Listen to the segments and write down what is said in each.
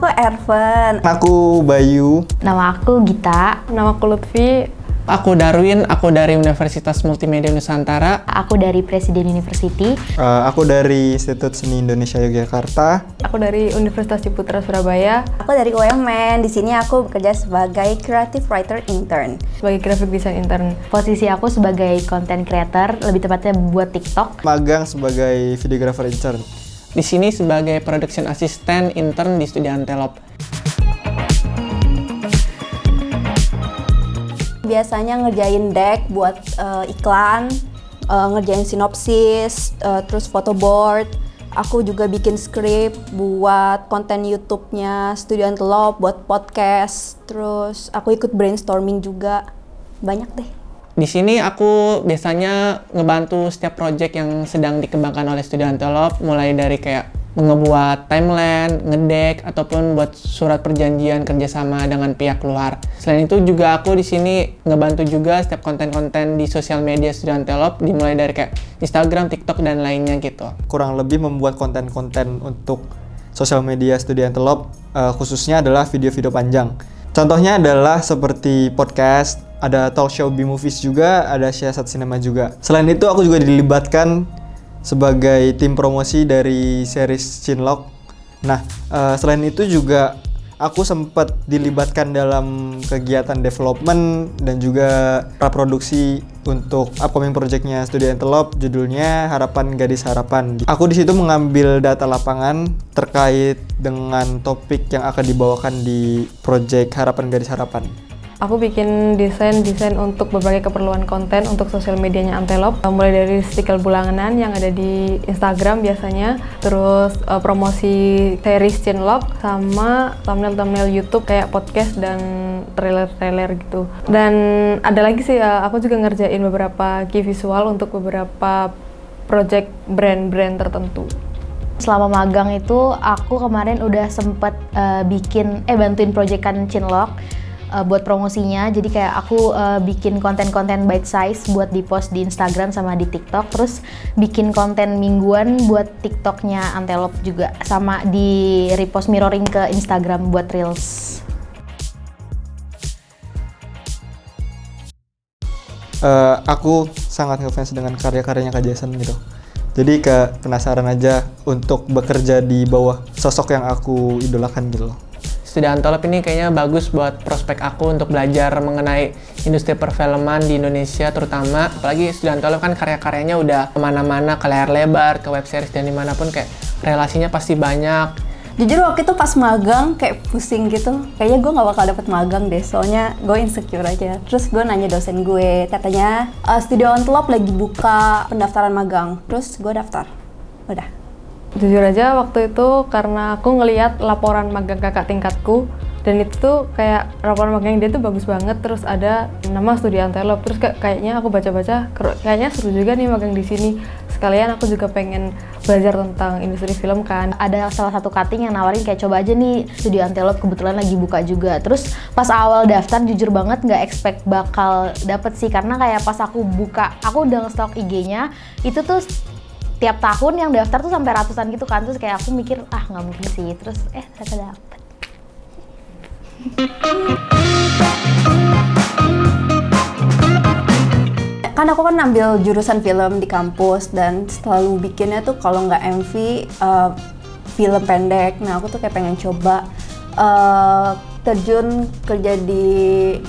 aku Erven. Aku Bayu. Nama aku Gita. Nama aku Lutfi. Aku Darwin, aku dari Universitas Multimedia Nusantara. Aku dari Presiden University. Aku dari Institut Seni Indonesia Yogyakarta. Aku dari Universitas Ciputra Surabaya. Aku dari UMN. Di sini aku bekerja sebagai Creative Writer Intern. Sebagai graphic design intern. Posisi aku sebagai content creator, lebih tepatnya buat TikTok. Magang sebagai videographer intern. Di sini sebagai production assistant intern di Studio Antelope. Biasanya ngerjain deck buat iklan, ngerjain sinopsis, terus photo board. Aku juga bikin skrip buat konten YouTube-nya Studio Antelope, buat podcast. Terus aku ikut brainstorming juga. Banyak deh. Di sini aku biasanya ngebantu setiap project yang sedang dikembangkan oleh Studio Antelope, mulai dari kayak ngebuat timeline, ngedeck, ataupun buat surat perjanjian kerjasama dengan pihak luar. Selain itu juga aku di sini ngebantu juga setiap konten-konten di sosial media Studio Antelope, dimulai dari kayak Instagram, TikTok, dan lainnya gitu. Kurang lebih membuat konten-konten untuk sosial media Studio Antelope, khususnya adalah video-video panjang. Contohnya adalah seperti podcast, ada talk show B-Movies juga, ada siasat sinema juga. Selain itu aku juga dilibatkan sebagai tim promosi dari series Chinlock. Nah, selain itu juga aku sempat dilibatkan dalam kegiatan development dan juga praproduksi untuk upcoming projectnya Studio Antelope, judulnya Harapan Gadis Harapan. Aku di situ mengambil data lapangan terkait dengan topik yang akan dibawakan di project Harapan Gadis Harapan. Aku bikin desain untuk berbagai keperluan konten untuk sosial medianya Antelope, mulai dari stiker bulanan yang ada di Instagram biasanya, terus promosi series Chinlock, sama thumbnail YouTube kayak podcast dan trailer gitu. Dan ada lagi sih, aku juga ngerjain beberapa key visual untuk beberapa project brand-brand tertentu. Selama magang itu aku kemarin udah sempet bantuin proyekan Chinlock buat promosinya. Jadi kayak aku bikin konten-konten bite size buat di-post di Instagram sama di TikTok, terus bikin konten mingguan buat TikToknya Antelope juga, sama di repost mirroring ke Instagram buat Reels. Aku sangat ngefans dengan karya-karyanya Kak Jason gitu. Jadi penasaran aja untuk bekerja di bawah sosok yang aku idolakan gitu loh. Studio Antelope ini kayaknya bagus buat prospek aku untuk belajar mengenai industri perfilman di Indonesia terutama. Apalagi Studio Antelope kan karya-karyanya udah kemana-mana, ke layar lebar, ke web series, dan dimanapun kayak relasinya pasti banyak. Jujur waktu itu pas magang kayak pusing gitu. Kayaknya gue gak bakal dapet magang deh, soalnya gue insecure aja. Terus gue nanya dosen gue, katanya Studio Antelope lagi buka pendaftaran magang. Terus gue daftar, udah. Jujur aja waktu itu karena aku ngelihat laporan magang kakak tingkatku, dan itu tuh kayak laporan magang dia tuh bagus banget, terus ada nama Studio Antelope, terus kayaknya aku baca-baca kayaknya seru juga nih magang di sini. Sekalian aku juga pengen belajar tentang industri film kan. Ada salah satu cutting yang nawarin kayak coba aja nih Studio Antelope kebetulan lagi buka juga. Terus pas awal daftar jujur banget nggak expect bakal dapet sih, karena kayak pas aku buka, aku udah nge-stalk IG-nya, itu tuh tiap tahun yang daftar tuh sampai ratusan gitu kan. Terus kayak aku mikir nggak mungkin sih, terus ternyata dapet. Kan aku kan ambil jurusan film di kampus dan selalu bikinnya tuh kalau nggak MV, film pendek. Nah aku tuh kayak pengen coba terjun kerja di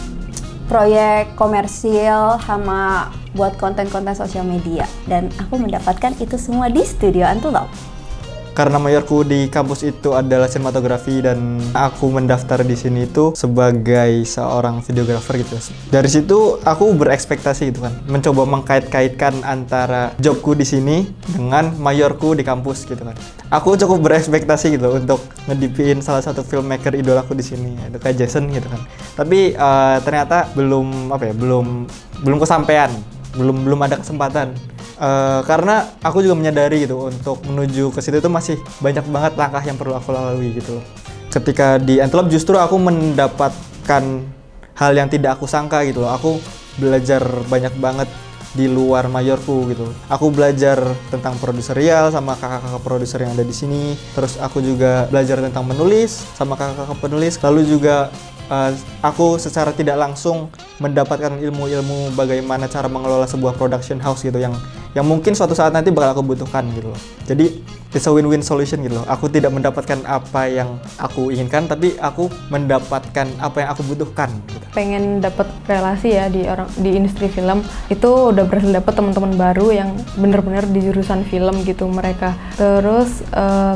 proyek komersil sama buat konten-konten sosial media, dan aku mendapatkan itu semua di Studio Antelope. Karena mayorku di kampus itu adalah sinematografi dan aku mendaftar di sini itu sebagai seorang videographer gitu. Dari situ aku berekspektasi gitu kan, mencoba mengkait-kaitkan antara jobku di sini dengan mayorku di kampus gitu kan. Aku cukup berekspektasi gitu untuk ngedipin salah satu filmmaker idolaku di sini, ada Kak Jason gitu kan. Tapi ternyata belum kesampaian, belum ada kesempatan. Karena aku juga menyadari gitu untuk menuju ke situ itu masih banyak banget langkah yang perlu aku lalui gitu. Ketika di Antelope justru aku mendapatkan hal yang tidak aku sangka gitu loh. Aku belajar banyak banget di luar mayorku gitu. Aku belajar tentang produserial sama kakak-kakak produser yang ada di sini. Terus aku juga belajar tentang menulis sama kakak-kakak penulis. Lalu juga aku secara tidak langsung mendapatkan ilmu-ilmu bagaimana cara mengelola sebuah production house gitu yang mungkin suatu saat nanti bakal aku butuhkan gitu loh. Jadi it's a win-win solution gitu loh. Aku tidak mendapatkan apa yang aku inginkan, tapi aku mendapatkan apa yang aku butuhkan gitu. Pengen dapat relasi ya di industri film, itu udah berhasil dapat teman-teman baru yang bener-bener di jurusan film gitu mereka. Terus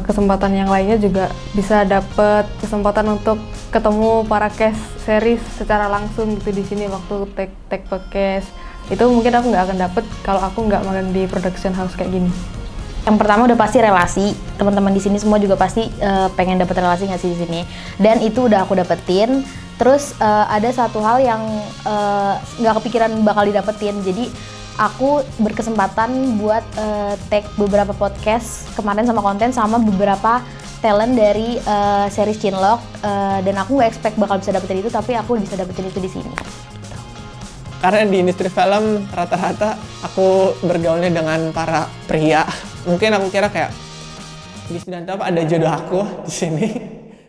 kesempatan yang lainnya juga bisa dapat kesempatan untuk ketemu para cast series secara langsung gitu di sini waktu take podcast. Itu mungkin aku nggak akan dapet kalau aku nggak magang di production house kayak gini. Yang pertama udah pasti relasi. Teman-teman di sini semua juga pasti pengen dapet relasi nggak sih di sini. Dan itu udah aku dapetin. Terus ada satu hal yang nggak kepikiran bakal didapetin. Jadi aku berkesempatan buat take beberapa podcast kemarin sama konten sama beberapa talent dari series Chinlock, dan aku nggak expect bakal bisa dapetin itu, tapi aku bisa dapetin itu di sini. Karena di industri film rata-rata aku bergaulnya dengan para pria. Mungkin aku kira kayak di Student Telop ada jodoh aku di sini.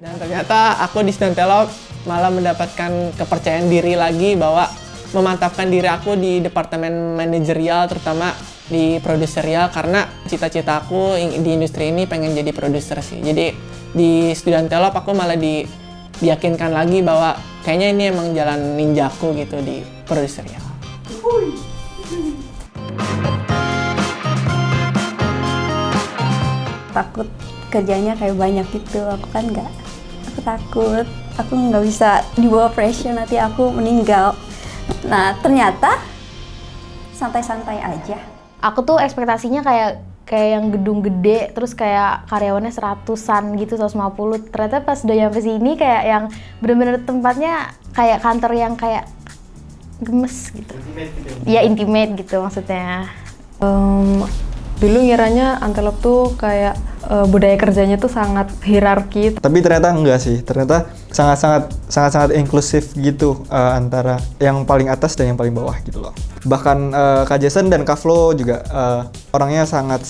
Dan ternyata aku di Student Telop malah mendapatkan kepercayaan diri lagi bahwa memantapkan diri aku di departemen manajerial, terutama di produserial, karena cita-cita aku di industri ini pengen jadi produser sih. Jadi di Student Telop aku malah diyakinkan lagi bahwa kayaknya ini emang jalan ninjaku gitu di produserial. Takut kerjanya kayak banyak gitu, aku kan nggak. Aku takut, aku nggak bisa dibawa pressure nanti aku meninggal. Nah ternyata santai-santai aja. Aku tuh ekspektasinya kayak yang gedung gede, terus kayak karyawannya 100-an gitu, 150. Ternyata pas udah nyampe sini kayak yang bener-bener tempatnya kayak kantor yang kayak gemes gitu. Ya intimate gitu maksudnya. Dulu ngiranya Antelop tuh kayak budaya kerjanya tuh sangat hierarki. Tapi ternyata enggak sih, ternyata sangat inklusif gitu antara yang paling atas dan yang paling bawah gitu loh. Bahkan Kak Jason dan Kak Flo juga orangnya sangat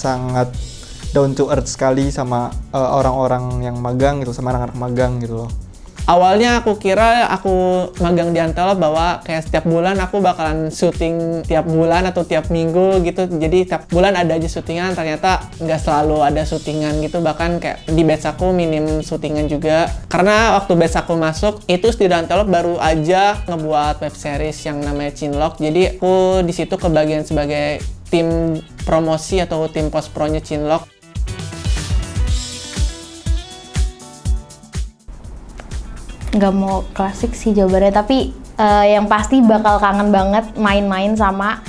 down to earth sekali sama orang-orang yang magang gitu, sama anak-anak magang gitu loh. Awalnya aku kira aku magang di Antelop bahwa kayak setiap bulan aku bakalan syuting tiap bulan atau tiap minggu gitu. Jadi tiap bulan ada aja syutingan, ternyata nggak selalu ada syutingan gitu. Bahkan kayak di batch aku minim syutingan juga. Karena waktu batch aku masuk, itu di Antelop baru aja ngebuat web series yang namanya Chinlock. Jadi aku di situ kebagian sebagai tim promosi atau tim post pro-nya Chinlock. Nggak mau klasik sih jawabannya, tapi yang pasti bakal kangen banget main-main sama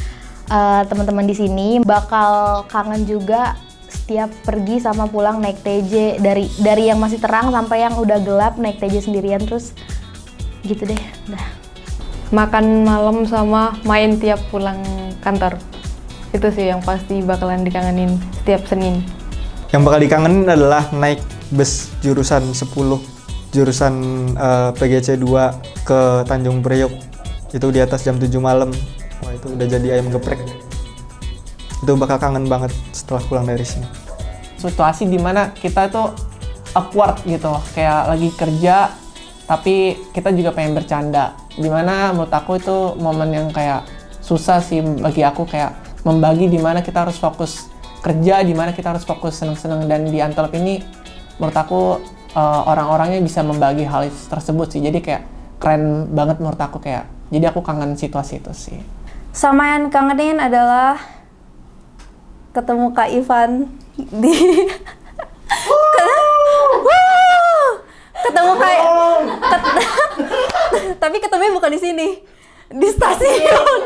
teman-teman di sini. Bakal kangen juga setiap pergi sama pulang naik TJ, dari yang masih terang sampai yang udah gelap naik TJ sendirian, terus gitu deh. Udah. Makan malam sama main tiap pulang kantor. Itu sih yang pasti bakalan dikangenin setiap Senin. Yang bakal dikangenin adalah naik bus jurusan 10, jurusan PGC 2 ke Tanjung Priok. Itu di atas jam 7 malam. Wah, itu udah jadi ayam geprek. Itu bakal kangen banget setelah pulang dari sini. Situasi dimana kita tuh awkward gitu, kayak lagi kerja tapi kita juga pengen bercanda. Dimana menurut aku itu momen yang kayak susah sih bagi aku, kayak membagi dimana kita harus fokus kerja, dimana kita harus fokus seneng-seneng. Dan di Antelop ini menurut aku orang-orangnya bisa membagi hal tersebut sih, jadi kayak keren banget menurut aku. Kayak jadi aku kangen situasi itu sih. Sama yang kangenin adalah ketemu Kak Ivan di ketemu kayak tapi ketemunya bukan di sini, di stasiun.